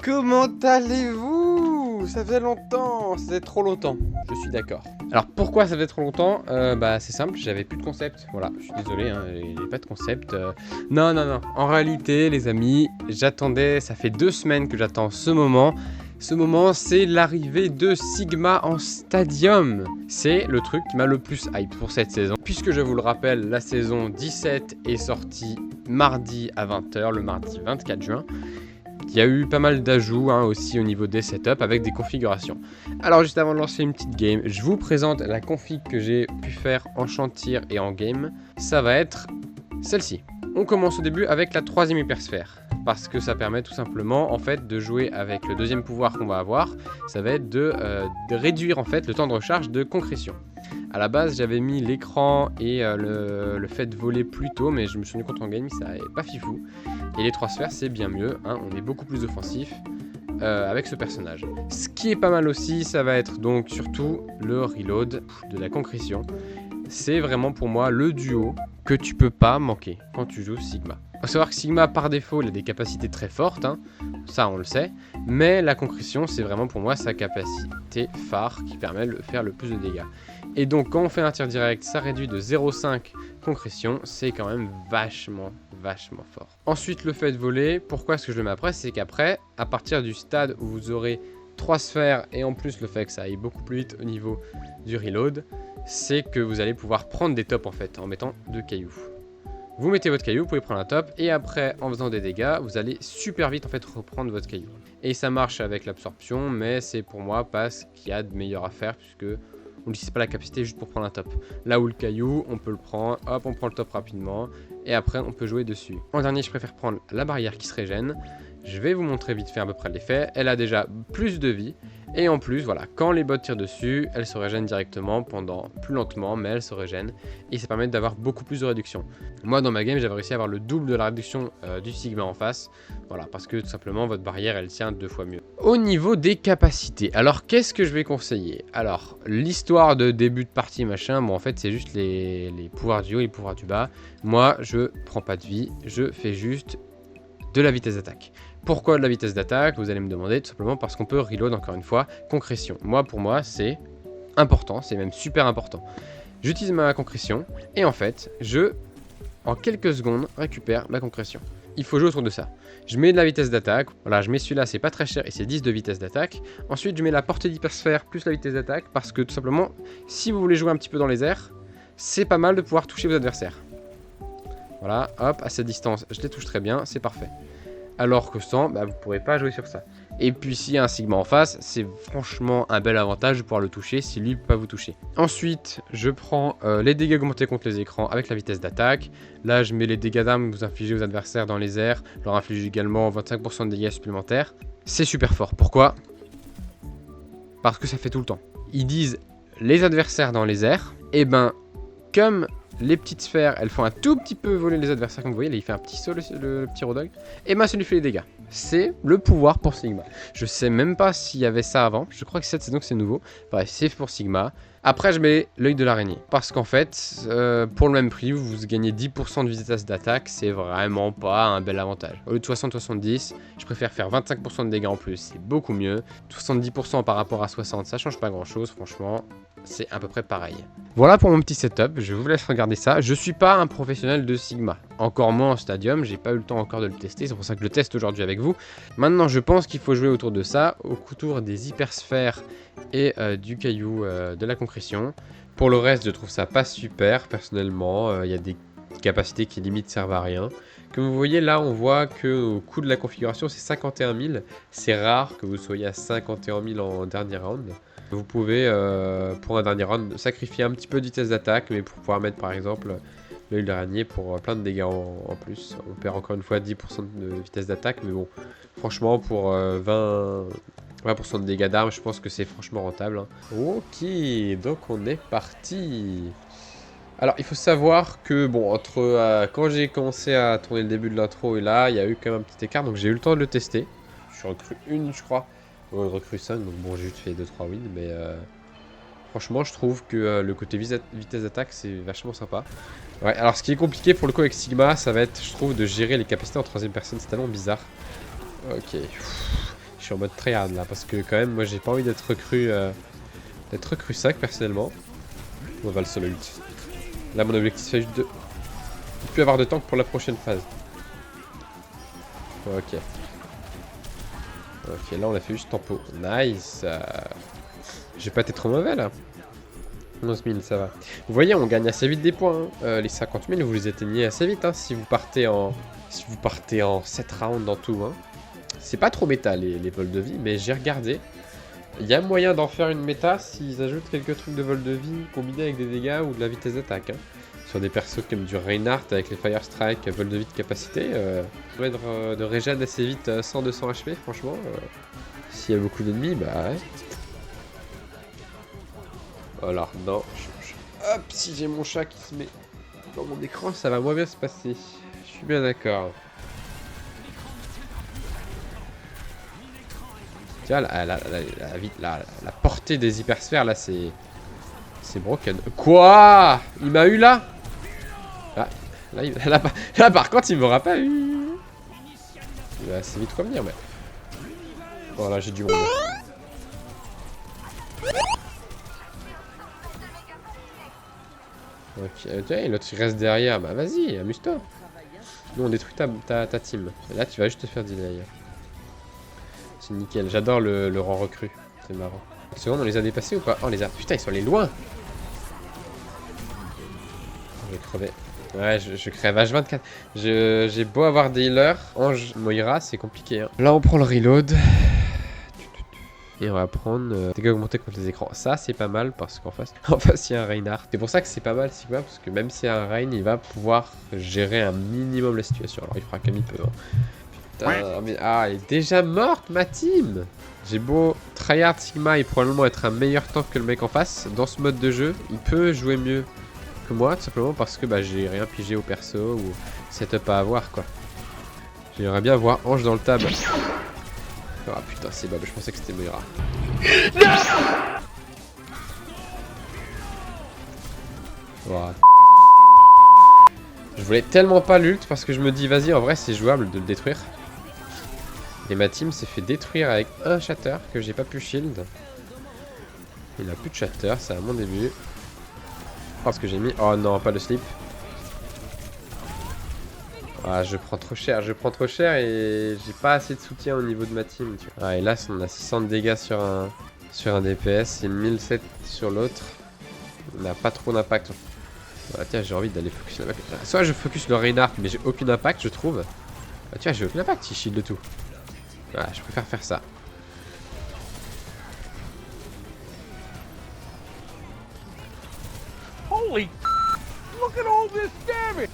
Comment allez-vous? Ça fait longtemps, ça fait trop longtemps, je suis d'accord. Alors pourquoi ça fait trop longtemps? C'est simple, j'avais plus de concept, voilà, je suis désolé, hein, j'ai pas de concept. Non, en réalité les amis, j'attendais, ça fait 2 semaines que j'attends ce moment. Ce moment, c'est l'arrivée de Sigma en Stadium. C'est le truc qui m'a le plus hype pour cette saison. Puisque je vous le rappelle, la saison 17 est sortie mardi à 20 h, le mardi 24 juin. Il y a eu pas mal d'ajouts aussi au niveau des setups avec des configurations. Alors juste avant de lancer une petite game, je vous présente la config que j'ai pu faire en chantier et en game. Ça va être celle-ci. On commence au début avec la 3e hypersphère. Parce que ça permet tout simplement en fait de jouer avec le 2e pouvoir qu'on va avoir. Ça va être de réduire en fait le temps de recharge de concrétion. À la base j'avais mis l'écran et le fait de voler plus tôt, mais je me suis rendu compte en game ça n'est pas fifou. Et les 3 sphères c'est bien mieux, on est beaucoup plus offensif avec ce personnage. Ce qui est pas mal aussi, ça va être donc surtout le reload de la concrétion. C'est vraiment pour moi le duo que tu peux pas manquer quand tu joues Sigma. Il faut savoir que Sigma par défaut il a des capacités très fortes, ça on le sait, mais la concrétion c'est vraiment pour moi sa capacité phare qui permet de faire le plus de dégâts. Et donc quand on fait un tir direct, ça réduit de 0,5 concrétion, c'est quand même vachement fort. Ensuite le fait de voler, pourquoi est-ce que je le mets après? C'est qu'après, à partir du stade où vous aurez 3 sphères et en plus le fait que ça aille beaucoup plus vite au niveau du reload, c'est que vous allez pouvoir prendre des tops en fait en mettant 2 cailloux. Vous mettez votre caillou, vous pouvez prendre un top et après en faisant des dégâts, vous allez super vite en fait reprendre votre caillou. Et ça marche avec l'absorption, mais c'est pour moi pas ce qu'il y a de meilleur à faire puisque on n'utilise pas la capacité juste pour prendre un top. Là où le caillou, on peut le prendre, hop, on prend le top rapidement et après on peut jouer dessus. En dernier, je préfère prendre la barrière qui se régène. Je vais vous montrer vite fait à peu près l'effet. Elle a déjà plus de vie. Et en plus, voilà, quand les bots tirent dessus, elle se régène directement pendant plus lentement, mais elle se régène. Et ça permet d'avoir beaucoup plus de réduction. Moi, dans ma game, j'avais réussi à avoir le double de la réduction du Sigma en face. Voilà, parce que tout simplement, votre barrière, elle tient 2 fois mieux. Au niveau des capacités, alors qu'est-ce que je vais conseiller? Alors, l'histoire de début de partie, machin, bon, en fait, c'est juste les pouvoirs du haut et les pouvoirs du bas. Moi, je prends pas de vie, je fais juste de la vitesse d'attaque. Pourquoi de la vitesse d'attaque? Vous allez me demander, tout simplement parce qu'on peut reload encore une fois, concrétion. Pour moi, c'est important, c'est même super important. J'utilise ma concrétion et en fait, en quelques secondes, récupère ma concrétion. Il faut jouer autour de ça. Je mets de la vitesse d'attaque, voilà, je mets celui-là, c'est pas très cher et c'est 10 de vitesse d'attaque. Ensuite, je mets la portée d'hypersphère plus la vitesse d'attaque parce que tout simplement, si vous voulez jouer un petit peu dans les airs, c'est pas mal de pouvoir toucher vos adversaires. Voilà, hop, à cette distance, je les touche très bien, c'est parfait. Alors que sans, vous ne pourrez pas jouer sur ça. Et puis s'il y a un Sigma en face, c'est franchement un bel avantage de pouvoir le toucher si lui ne peut pas vous toucher. Ensuite, je prends les dégâts augmentés contre les écrans avec la vitesse d'attaque. Là, je mets les dégâts d'armes que vous infligez aux adversaires dans les airs. Leur inflige également 25% de dégâts supplémentaires. C'est super fort. Pourquoi? Parce que ça fait tout le temps. Ils disent les adversaires dans les airs. Et comme les petites sphères, elles font un tout petit peu voler les adversaires, comme vous voyez, là il fait un petit saut le petit Rodog, et ça lui fait les dégâts. C'est le pouvoir pour Sigma. Je sais même pas s'il y avait ça avant, je crois que cette saison c'est nouveau. Bref, c'est pour Sigma. Après je mets l'œil de l'araignée, parce qu'en fait, pour le même prix, vous gagnez 10% de vitesse d'attaque, c'est vraiment pas un bel avantage. Au lieu de 60-70, je préfère faire 25% de dégâts en plus, c'est beaucoup mieux. 70% par rapport à 60, ça change pas grand chose, franchement. C'est à peu près pareil. Voilà pour mon petit setup, je vous laisse regarder ça. Je suis pas un professionnel de Sigma, encore moins en Stadium, j'ai pas eu le temps encore de le tester, c'est pour ça que je le teste aujourd'hui avec vous. Maintenant je pense qu'il faut jouer autour de ça, autour des hypersphères et du caillou de la concrétion. Pour le reste je trouve ça pas super personnellement, il y a des capacités qui limite servent à rien. Comme vous voyez là on voit que au coût de la configuration c'est 51 000, c'est rare que vous soyez à 51 000 en dernier round. Vous pouvez, pour un dernier round, sacrifier un petit peu de vitesse d'attaque, mais pour pouvoir mettre par exemple l'œil d'araignée pour plein de dégâts en plus. On perd encore une fois 10% de vitesse d'attaque, mais bon, franchement pour 20% de dégâts d'armes, je pense que c'est franchement rentable. Ok, donc on est parti. Alors il faut savoir que bon, entre quand j'ai commencé à tourner le début de l'intro et là, il y a eu quand même un petit écart, donc j'ai eu le temps de le tester. Je suis recru une, je crois. Ouais, recrue 5, donc bon, j'ai juste fait 2-3 wins, mais franchement, je trouve que le côté vitesse d'attaque, c'est vachement sympa. Ouais, alors ce qui est compliqué pour le coup avec Sigma, ça va être, je trouve, de gérer les capacités en troisième personne, c'est tellement bizarre. Ok. suis en mode tryhard là, parce que quand même, moi j'ai pas envie d'être recru 5 personnellement. On va le solo ult. Là mon objectif c'est juste de ne plus avoir de tank pour la prochaine phase. Ok. Ok, là on a fait juste tempo. Nice. J'ai pas été trop mauvais là. 11 000, ça va. Vous voyez, on gagne assez vite des points. Hein. Les 50 000, vous les atteignez assez vite hein, si vous partez en 7 rounds dans tout. Hein. C'est pas trop méta les vols de vie, mais j'ai regardé. Il y a moyen d'en faire une méta s'ils ajoutent quelques trucs de vol de vie combinés avec des dégâts ou de la vitesse d'attaque. Hein. Sur des persos comme du Reinhardt avec les Fire Strike, vol de vie de capacité. Ça doit de régène assez vite 100-200 HP, franchement. S'il y a beaucoup d'ennemis, bah ouais. Alors, non. Hop, si j'ai mon chat qui se met dans mon écran, ça va moins bien se passer. Je suis bien d'accord. Tiens, la portée des hypersphères, là, c'est broken. Quoi? Il m'a eu là? Là, par contre, il m'aura pas eu. Il va assez vite revenir, mais... Voilà, j'ai du monde. Ok, et l'autre il reste derrière. Bah vas-y, amuse-toi. Nous on détruit ta team. Et là, tu vas juste te faire delay. C'est nickel. J'adore le rang recru. C'est marrant. Une seconde, on les a dépassés ou pas? Oh, on les a. Putain, ils sont allés loin. Je vais crever. Ouais, je crève H24. J'ai beau avoir des healers. Ange, Moira, c'est compliqué. Hein. Là, on prend le reload. Et on va prendre dégâts augmentés contre les écrans. Ça, c'est pas mal parce qu'en face, il y a un Reinhardt. C'est pour ça que c'est pas mal Sigma, parce que même s'il y a un Rein, il va pouvoir gérer un minimum la situation. Alors, il fera comme il peut. Hein. Putain, mais... Ah, elle est déjà morte, ma team. J'ai beau tryhard Sigma et probablement être un meilleur tank que le mec en face. Dans ce mode de jeu, il peut jouer mieux que moi, tout simplement parce que bah, j'ai rien pigé au perso ou setup à avoir, quoi. J'aimerais bien voir Ange dans le tab. Ah putain, c'est Bob, je pensais que c'était Moira. Voilà. Je voulais tellement pas l'ult parce que je me dis, vas-y, en vrai, c'est jouable de le détruire. Et ma team s'est fait détruire avec un shatter que j'ai pas pu shield. Il a plus de shatter, c'est à mon début. Parce que j'ai mis... Oh non, pas le slip. Ah, je prends trop cher et j'ai pas assez de soutien au niveau de ma team. Tu vois. Ah, et là, on a 600 de dégâts sur un DPS et 1007 sur l'autre. On n'a pas trop d'impact. Ah, tiens, j'ai envie d'aller focus là-bas. Soit je focus le Reinhardt, mais j'ai aucun impact, je trouve. Ah, tiens, j'ai aucun impact, il shield de tout. Ah, je préfère faire ça. Holy! Look at all this damage!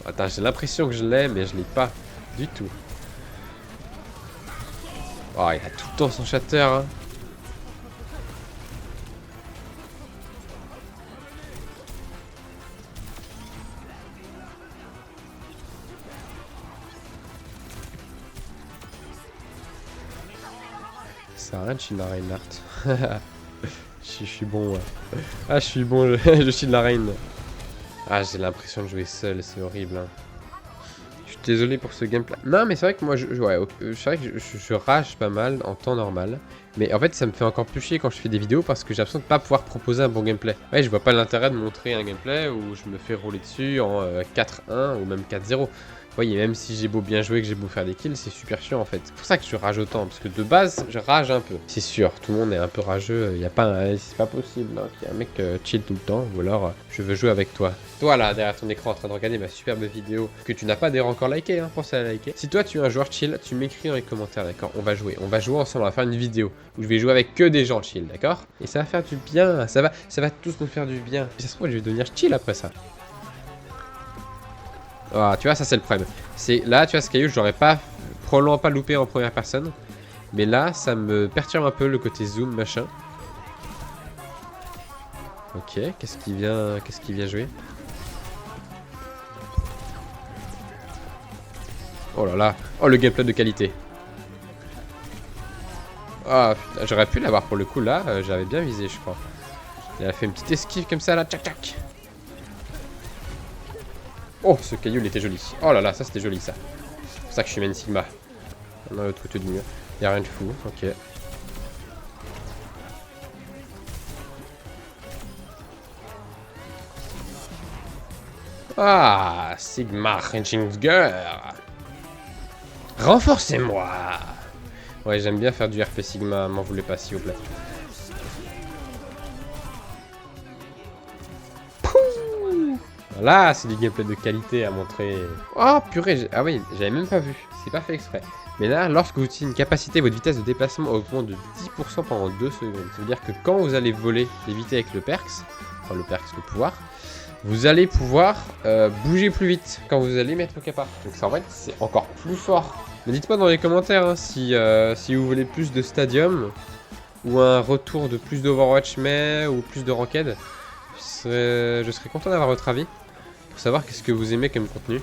Attends, j'ai l'impression que je l'ai, mais je l'ai pas du tout. Oh, il a tout le temps son shatter. Hein. Ça sert à rien de shield la Reinhardt. Je suis bon. Ouais. Ah, je suis bon, je shield la reine. Ah, j'ai l'impression de jouer seul, c'est horrible. Hein. Je suis désolé pour ce gameplay. Non, mais c'est vrai que moi, c'est vrai que je rage pas mal en temps normal. Mais en fait, ça me fait encore plus chier quand je fais des vidéos parce que j'ai l'impression de pas pouvoir proposer un bon gameplay. Ouais, je vois pas l'intérêt de montrer un gameplay où je me fais rouler dessus en 4-1 ou même 4-0. Vous voyez, même si j'ai beau bien jouer, que j'ai beau faire des kills, c'est super chiant en fait. C'est pour ça que je rage autant, parce que de base, je rage un peu. C'est sûr, tout le monde est un peu rageux, il y a pas c'est pas possible hein, qu'il y ait un mec chill tout le temps, ou alors je veux jouer avec toi. Toi là, derrière ton écran en train de regarder ma superbe vidéo, que tu n'as pas d'ailleurs encore liké, hein, pense à la liker. Si toi tu es un joueur chill, tu m'écris dans les commentaires, d'accord? On va jouer ensemble, on va faire une vidéo où je vais jouer avec que des gens chill, d'accord? Et ça va faire du bien, ça va tous nous faire du bien. Et ça se trouve, je vais devenir chill après ça. Ah, tu vois, ça c'est le problème. C'est là, tu vois, ce caillou, je l'aurais probablement pas loupé en première personne. Mais là, ça me perturbe un peu le côté zoom, machin. Ok, qu'est-ce qui vient jouer? Oh là là, oh le gameplay de qualité. Ah, putain, j'aurais pu l'avoir pour le coup là, j'avais bien visé, je crois. Il a fait une petite esquive comme ça là, tchac tchac. Oh, ce caillou, il était joli. Oh là là, ça c'était joli ça. C'est pour ça que je suis main Sigma. Non, l'autre côté du mur. Y'a rien de fou, ok. Ah, Sigma Renchinger. Renforcez-moi. Ouais, j'aime bien faire du RP Sigma, m'en voulez pas s'il vous plaît. Voilà, c'est du gameplay de qualité à montrer. Oh purée, ah oui, j'avais même pas vu, c'est pas fait exprès. Mais là, lorsque vous utilisez une capacité, votre vitesse de déplacement augmente de 10% pendant 2 secondes. Ça veut dire que quand vous allez voler, éviter avec le perks, enfin le perks, le pouvoir, vous allez pouvoir bouger plus vite quand vous allez mettre au capa. Donc ça, en fait, c'est encore plus fort. Mais dites-moi dans les commentaires hein, si vous voulez plus de Stadium, ou un retour de plus d'Overwatch mais, ou plus de Ranked. Je serais content d'avoir votre avis, pour savoir qu'est-ce que vous aimez comme contenu.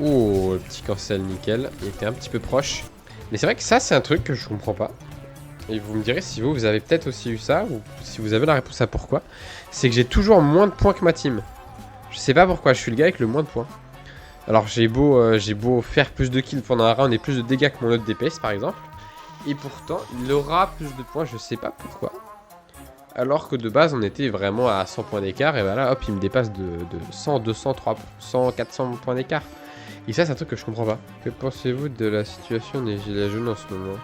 Oh, le petit cancel, nickel. Il était un petit peu proche. Mais c'est vrai que ça, c'est un truc que je comprends pas. Et vous me direz si vous avez peut-être aussi eu ça, ou si vous avez la réponse à pourquoi. C'est que j'ai toujours moins de points que ma team. Je sais pas pourquoi, je suis le gars avec le moins de points. Alors j'ai beau faire plus de kills pendant un round et plus de dégâts que mon autre DPS par exemple. Et pourtant, il aura plus de points, je sais pas pourquoi. Alors que de base, on était vraiment à 100 points d'écart. Et voilà, hop, il me dépasse de 100, 200, 300, 400 points d'écart. Et ça, c'est un truc que je comprends pas. Que pensez-vous de la situation des gilets jaunes en ce moment?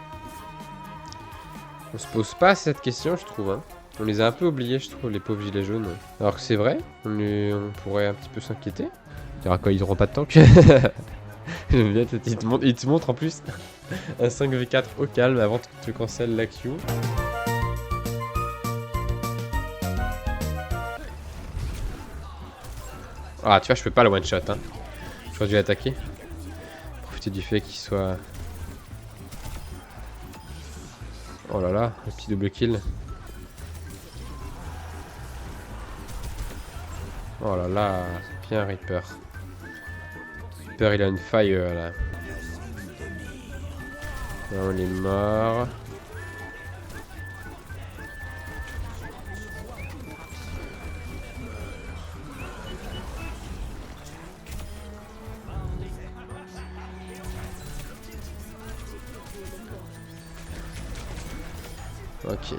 On se pose pas cette question, je trouve. Hein. On les a un peu oubliés, je trouve, les pauvres gilets jaunes. Alors que c'est vrai, on pourrait un petit peu s'inquiéter. Tu diras quoi, ils n'auront pas de tank. J'aime bien, il te montre en plus un 5v4 au calme avant que tu cancelles la Q. Ah, tu vois, je peux pas le one shot. Hein. J'aurais dû attaquer. Profiter du fait qu'il soit. Oh là là, un petit double kill. Oh là là, bien Reaper. Reaper, il a une faille là. Là, on est mort. Ok.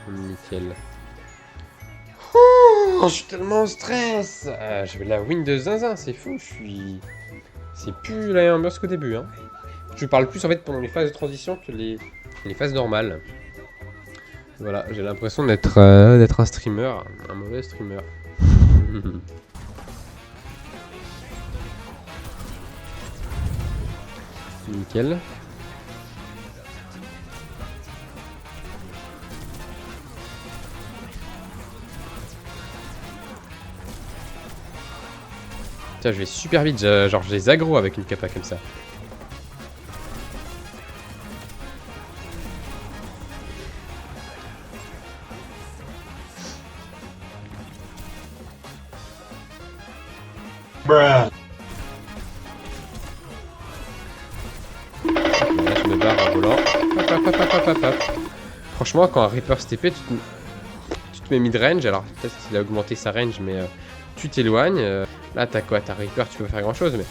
Nickel. Oh, je suis tellement en stress. J'avais la win de zinzin, c'est fou. C'est plus la même ambiance qu'au début. Hein. Je parle plus en fait pendant les phases de transition que les phases normales. Voilà, j'ai l'impression d'être un streamer, un mauvais streamer. Nickel. Tiens, je vais super vite, genre je les aggro avec une capa comme ça. Bruh. Là, je me barre en volant. Hop. Franchement, quand un Reaper se TP, tu te mets mid-range. Alors, peut-être qu'il a augmenté sa range, mais tu t'éloignes. Là, t'as quoi? T'as Reaper, tu peux faire grand-chose, mais...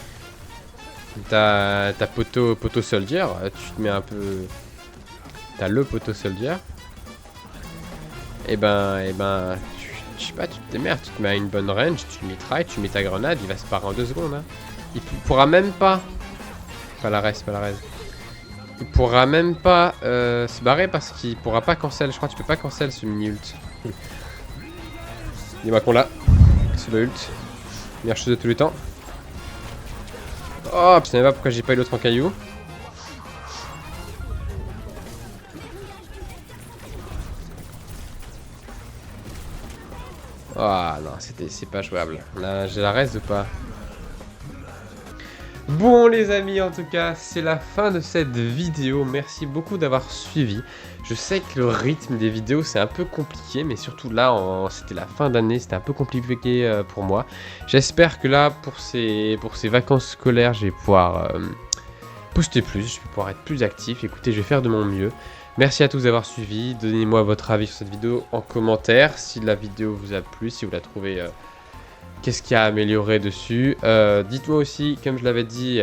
T'as poteau soldier. Tu te mets un peu... T'as le poteau soldier. Et ben... Je sais pas, tu te démerdes. Tu te mets à une bonne range, tu mitrailles, tu mets ta grenade, il va se parer en 2 secondes. Hein. Il pourra même pas... Pas la res. Il pourra même pas se barrer parce qu'il pourra pas cancel. Je crois que tu peux pas cancel ce mini ult. Dis-moi qu'on l'a. C'est le ult. Meilleure chose de tous les temps. Oh, je savais pas pourquoi j'ai pas eu l'autre en caillou. Ah non, c'est pas jouable. Là, j'ai la res ou pas? Bon les amis, en tout cas, c'est la fin de cette vidéo. Merci beaucoup d'avoir suivi. Je sais que le rythme des vidéos, c'est un peu compliqué, mais surtout là, c'était la fin d'année, c'était un peu compliqué pour moi. J'espère que là, pour ces vacances scolaires, je vais pouvoir poster plus, je vais pouvoir être plus actif. Écoutez, je vais faire de mon mieux. Merci à tous d'avoir suivi. Donnez-moi votre avis sur cette vidéo en commentaire. Si la vidéo vous a plu, si vous la trouvez... qu'est-ce qu'il y a à améliorer dessus. Dites-moi aussi, comme je l'avais dit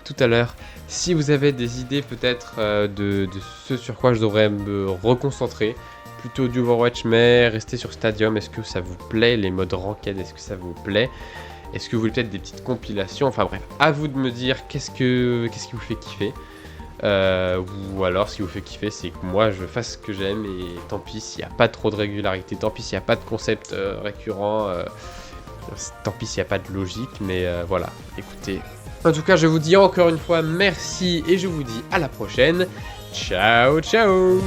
tout à l'heure, si vous avez des idées peut-être de ce sur quoi je devrais me reconcentrer. Plutôt du Overwatch, mais rester sur Stadium. Est-ce que ça vous plaît? Les modes ranked, est-ce que ça vous plaît? Est-ce que vous voulez peut-être des petites compilations? Enfin bref, à vous de me dire qu'est-ce qui vous fait kiffer. Ou alors ce qui vous fait kiffer, c'est que moi je fasse ce que j'aime, et tant pis s'il n'y a pas trop de régularité, tant pis s'il n'y a pas de concept récurrent, tant pis s'il n'y a pas de logique, mais voilà, écoutez. En tout cas, je vous dis encore une fois merci, et je vous dis à la prochaine. Ciao, ciao!